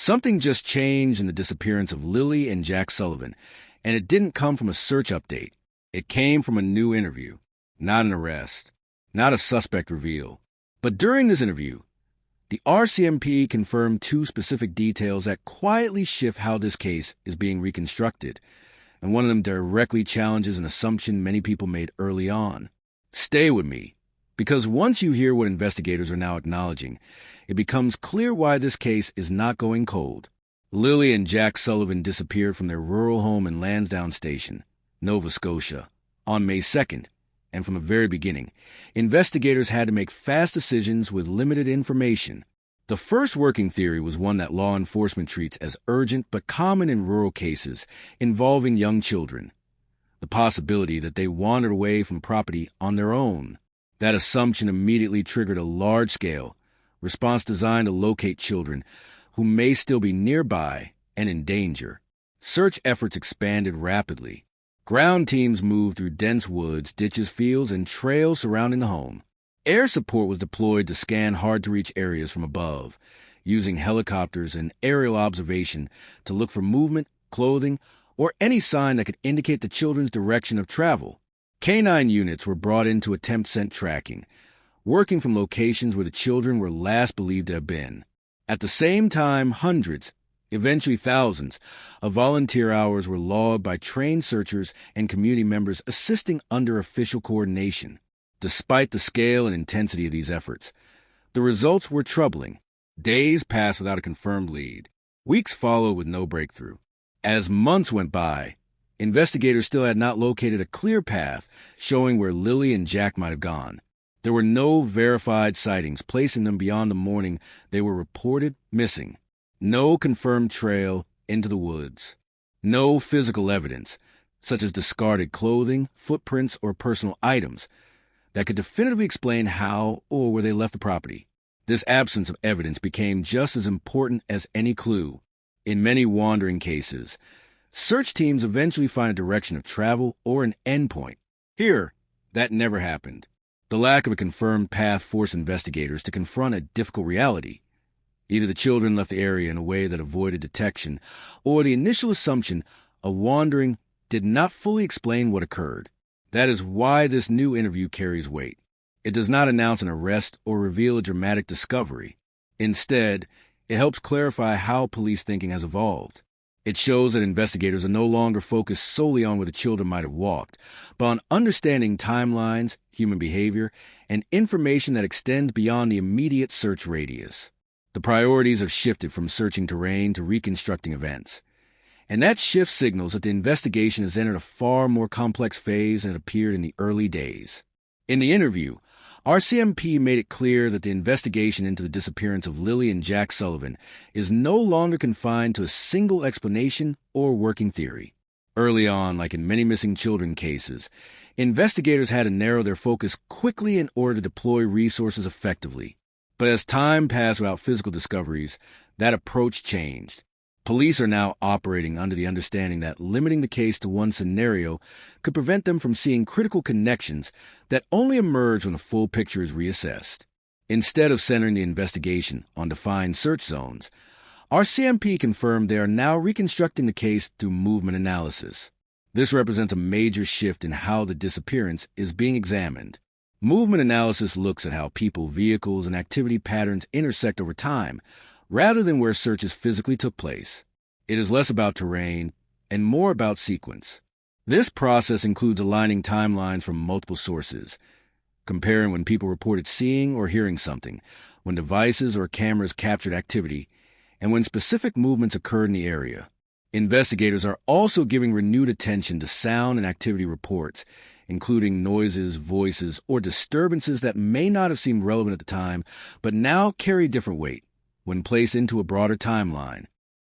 Something just changed in the disappearance of Lilly and Jack Sullivan, and it didn't come from a search update. It came from a new interview, not an arrest, not a suspect reveal. But during this interview, the RCMP confirmed two specific details that quietly shift how this case is being reconstructed, and one of them directly challenges an assumption many people made early on. Stay with me, because once you hear what investigators are now acknowledging, it becomes clear why this case is not going cold. Lilly and Jack Sullivan disappeared from their rural home in Lansdowne Station, Nova Scotia, on May 2nd, and from the very beginning, investigators had to make fast decisions with limited information. The first working theory was one that law enforcement treats as urgent but common in rural cases involving young children: the possibility that they wandered away from property on their own. That assumption immediately triggered a large-scale response designed to locate children who may still be nearby and in danger. Search efforts expanded rapidly. Ground teams moved through dense woods, ditches, fields, and trails surrounding the home. Air support was deployed to scan hard-to-reach areas from above, using helicopters and aerial observation to look for movement, clothing, or any sign that could indicate the children's direction of travel. Canine units were brought in to attempt scent tracking, working from locations where the children were last believed to have been. At the same time, hundreds, eventually thousands, of volunteer hours were logged by trained searchers and community members assisting under official coordination. Despite the scale and intensity of these efforts, the results were troubling. Days passed without a confirmed lead. Weeks followed with no breakthrough. As months went by, investigators still had not located a clear path showing where Lilly and Jack might have gone. There were no verified sightings placing them beyond the morning they were reported missing. No confirmed trail into the woods. No physical evidence, such as discarded clothing, footprints, or personal items, that could definitively explain how or where they left the property. This absence of evidence became just as important as any clue. In many wandering cases, search teams eventually find a direction of travel or an endpoint. Here, that never happened. The lack of a confirmed path forced investigators to confront a difficult reality. Either the children left the area in a way that avoided detection, or the initial assumption of wandering did not fully explain what occurred. That is why this new interview carries weight. It does not announce an arrest or reveal a dramatic discovery. Instead, it helps clarify how police thinking has evolved. It shows that investigators are no longer focused solely on where the children might have walked, but on understanding timelines, human behavior, and information that extends beyond the immediate search radius. The priorities have shifted from searching terrain to reconstructing events. And that shift signals that the investigation has entered a far more complex phase than it appeared in the early days. In the interview, RCMP made it clear that the investigation into the disappearance of Lilly and Jack Sullivan is no longer confined to a single explanation or working theory. Early on, like in many missing children cases, investigators had to narrow their focus quickly in order to deploy resources effectively. But as time passed without physical discoveries, that approach changed. Police are now operating under the understanding that limiting the case to one scenario could prevent them from seeing critical connections that only emerge when the full picture is reassessed. Instead of centering the investigation on defined search zones, RCMP confirmed they are now reconstructing the case through movement analysis. This represents a major shift in how the disappearance is being examined. Movement analysis looks at how people, vehicles, and activity patterns intersect over time, rather than where searches physically took place. It is less about terrain and more about sequence. This process includes aligning timelines from multiple sources, comparing when people reported seeing or hearing something, when devices or cameras captured activity, and when specific movements occurred in the area. Investigators are also giving renewed attention to sound and activity reports, including noises, voices, or disturbances that may not have seemed relevant at the time, but now carry different weight when placed into a broader timeline.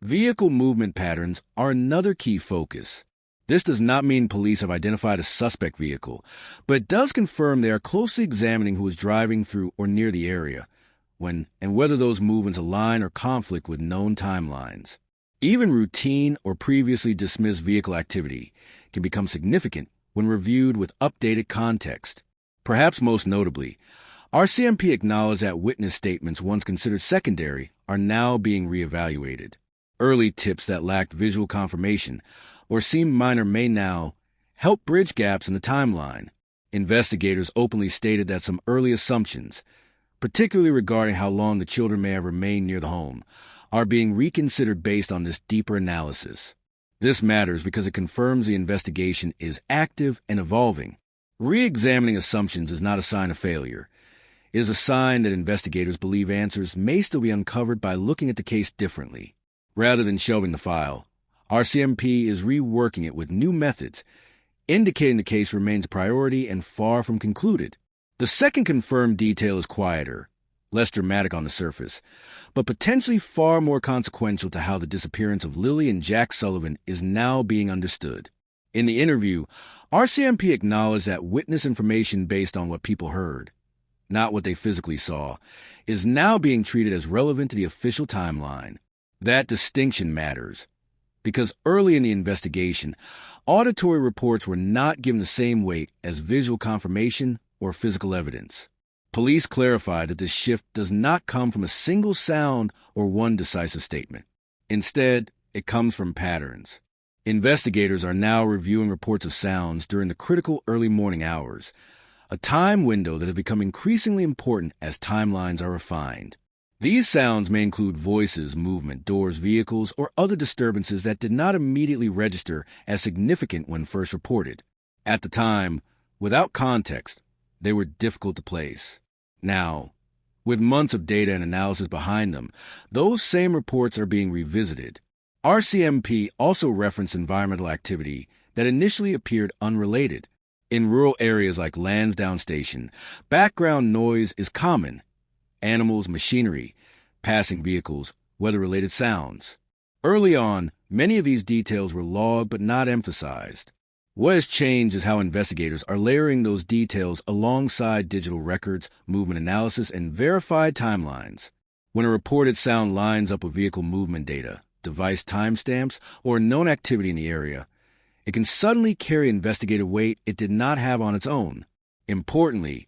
Vehicle movement patterns are another key focus. This does not mean police have identified a suspect vehicle, but it does confirm they are closely examining who was driving through or near the area, when and whether those movements align or conflict with known timelines. Even routine or previously dismissed vehicle activity can become significant when reviewed with updated context. Perhaps most notably, RCMP acknowledged that witness statements once considered secondary are now being reevaluated. Early tips that lacked visual confirmation or seemed minor may now help bridge gaps in the timeline. Investigators openly stated that some early assumptions, particularly regarding how long the children may have remained near the home, are being reconsidered based on this deeper analysis. This matters because it confirms the investigation is active and evolving. Re-examining assumptions is not a sign of failure. It is a sign that investigators believe answers may still be uncovered by looking at the case differently. Rather than shelving the file, RCMP is reworking it with new methods, indicating the case remains a priority and far from concluded. The second confirmed detail is quieter, less dramatic on the surface, but potentially far more consequential to how the disappearance of Lilly and Jack Sullivan is now being understood. In the interview, RCMP acknowledged that witness information based on what people heard, not what they physically saw, is now being treated as relevant to the official timeline. That distinction matters, because early in the investigation, auditory reports were not given the same weight as visual confirmation or physical evidence. Police clarified that this shift does not come from a single sound or one decisive statement. Instead, it comes from patterns. Investigators are now reviewing reports of sounds during the critical early morning hours, a time window that has become increasingly important as timelines are refined. These sounds may include voices, movement, doors, vehicles, or other disturbances that did not immediately register as significant when first reported. At the time, without context, they were difficult to place. Now, with months of data and analysis behind them, those same reports are being revisited. RCMP also referenced environmental activity that initially appeared unrelated. In rural areas like Lansdowne Station, background noise is common. Animals, machinery, passing vehicles, weather-related sounds. Early on, many of these details were logged but not emphasized. What has changed is how investigators are layering those details alongside digital records, movement analysis, and verified timelines. When a reported sound lines up with vehicle movement data, device timestamps, or known activity in the area, it can suddenly carry investigative weight it did not have on its own. Importantly,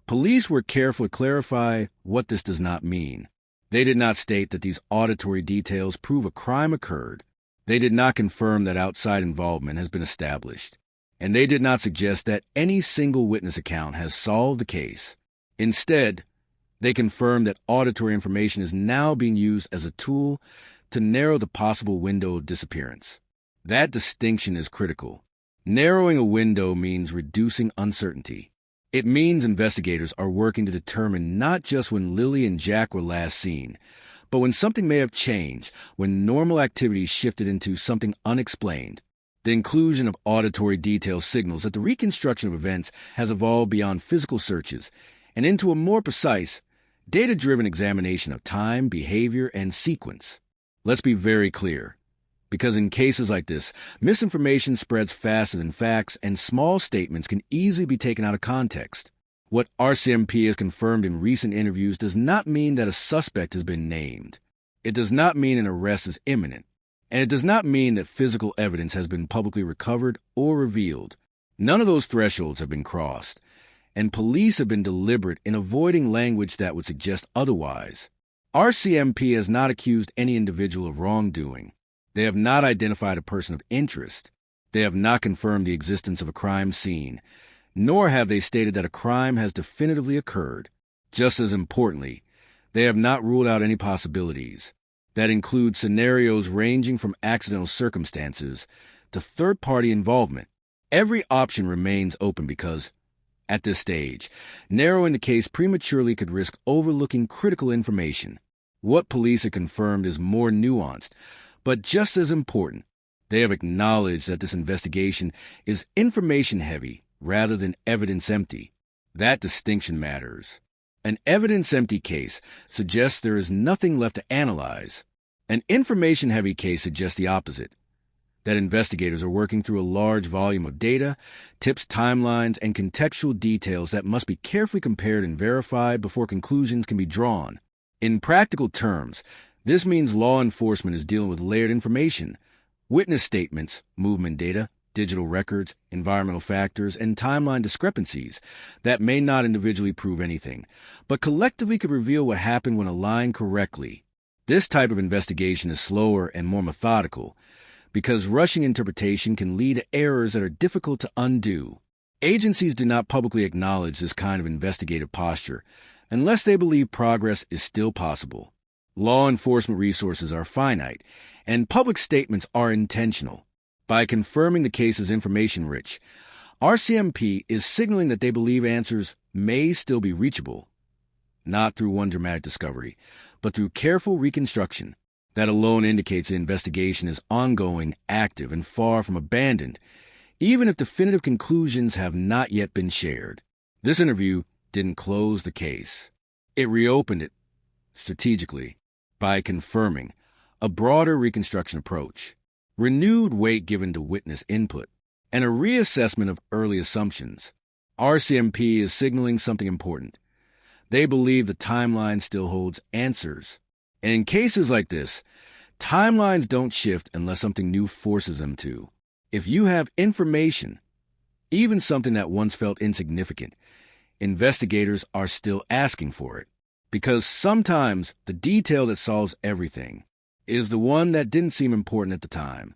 police were careful to clarify what this does not mean. They did not state that these auditory details prove a crime occurred. They did not confirm that outside involvement has been established. And they did not suggest that any single witness account has solved the case. Instead, they confirmed that auditory information is now being used as a tool to narrow the possible window of disappearance. That distinction is critical. Narrowing a window means reducing uncertainty. It means investigators are working to determine not just when Lilly and Jack were last seen, but when something may have changed, when normal activity shifted into something unexplained. The inclusion of auditory details signals that the reconstruction of events has evolved beyond physical searches and into a more precise, data-driven examination of time, behavior, and sequence. Let's be very clear, because in cases like this, misinformation spreads faster than facts, and small statements can easily be taken out of context. What RCMP has confirmed in recent interviews does not mean that a suspect has been named. It does not mean an arrest is imminent. And it does not mean that physical evidence has been publicly recovered or revealed. None of those thresholds have been crossed, and police have been deliberate in avoiding language that would suggest otherwise. RCMP has not accused any individual of wrongdoing. They have not identified a person of interest. They have not confirmed the existence of a crime scene, nor have they stated that a crime has definitively occurred. Just as importantly, they have not ruled out any possibilities. That include scenarios ranging from accidental circumstances to third-party involvement. Every option remains open because, at this stage, narrowing the case prematurely could risk overlooking critical information. What police have confirmed is more nuanced, but just as important. They have acknowledged that this investigation is information-heavy rather than evidence-empty. That distinction matters. An evidence-empty case suggests there is nothing left to analyze. An information-heavy case suggests the opposite, that investigators are working through a large volume of data, tips, timelines, and contextual details that must be carefully compared and verified before conclusions can be drawn. In practical terms, this means law enforcement is dealing with layered information, witness statements, movement data, digital records, environmental factors, and timeline discrepancies that may not individually prove anything, but collectively could reveal what happened when aligned correctly. This type of investigation is slower and more methodical, because rushing interpretation can lead to errors that are difficult to undo. Agencies do not publicly acknowledge this kind of investigative posture unless they believe progress is still possible. Law enforcement resources are finite, and public statements are intentional. By confirming the case is information-rich, RCMP is signaling that they believe answers may still be reachable, not through one dramatic discovery, but through careful reconstruction. That alone indicates the investigation is ongoing, active, and far from abandoned, even if definitive conclusions have not yet been shared. This interview didn't close the case. It reopened it strategically by confirming a broader reconstruction approach, renewed weight given to witness input, and a reassessment of early assumptions. RCMP is signaling something important. They believe the timeline still holds answers. And in cases like this, timelines don't shift unless something new forces them to. If you have information, even something that once felt insignificant, investigators are still asking for it. Because sometimes the detail that solves everything is the one that didn't seem important at the time.